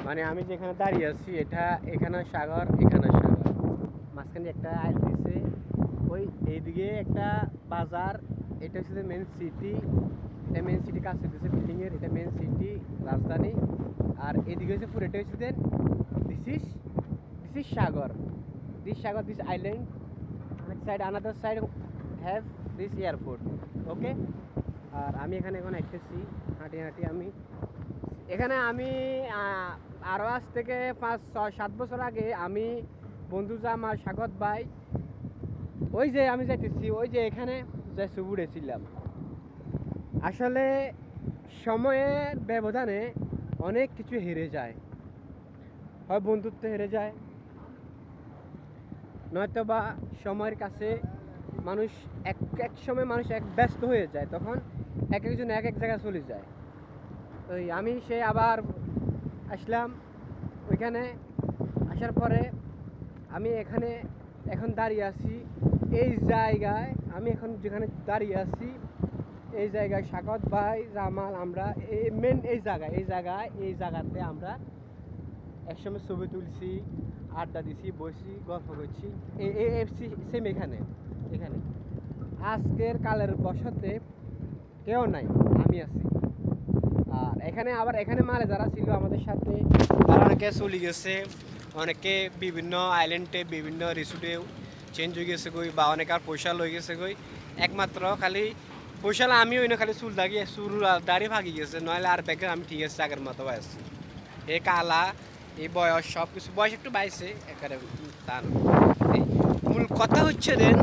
মানে আমি যেখানে দাঁড়িয়ে আছি এখানে সাগর এখানে সাগর, মাঝখানে একটা আইল দিছে। ওই এইদিকে একটা বাজার, এটা হচ্ছে মেন সিটি। এটা মেন সিটি কাজ করতেছে বিল্ডিংয়ের, এটা মেন সিটি রাজধানী। আর এদিকে হচ্ছে পুরোটা হচ্ছে then this is sagar, this island. Another side have this airport. Okay. আর আমি এখানে এখন আসতেছি হাঁটি হাঁটি। আমি আরও আজ থেকে 5-6-7 বছর আগে আমি বন্ধু যা আমার স্বাগত ভাই, ওই যে আমি যাইতেছি ওই যে এখানে যে সুবুড়েছিলাম। আসলে সময়ের ব্যবধানে অনেক কিছু হেরে যায়, হয় বন্ধুত্ব হেরে যায়, নয়তো বা সময়ের কাছে মানুষ এক সময় মানুষ ব্যস্ত হয়ে যায়, তখন এক একজন এক এক জায়গায় চলে যায়। ওই আমি সে আবার আসলাম ওইখানে। আসার পরে আমি এখানে এখন দাঁড়িয়ে আছি এই জায়গায়। আমি এখন যেখানে দাঁড়িয়ে আছি এই জায়গায় স্বাগত ভাই, জামাল, আমরা এই জায়গাতে আমরা একসময় ছবি তুলছি, আড্ডা দিছি, বসি, গল্প করছি। সেম এখানে। আজকের কালের বসতে কেউ নাই, আমি আছি। আর এখানে মালে যারা ছিল আমাদের সাথে, তারা অনেকে চলে গেছে, অনেকে বিভিন্ন আইল্যান্ডে বিভিন্ন রিসোর্টে চেঞ্জ হয়ে গেছে গই, বা অনেকে আর পয়সা লই গেছে গই। একমাত্র খালি পয়সা আমি ওই খালি চুল দাড়ি ভাগি গেছে, নইলে আর ব্যাগে আমি ঠিক আছে আগের মতো আছি। এই কালা, এই বয়স, সব কিছু বয়স একটু বাইছে একেবারে তা না। মূল কথা হচ্ছে দেন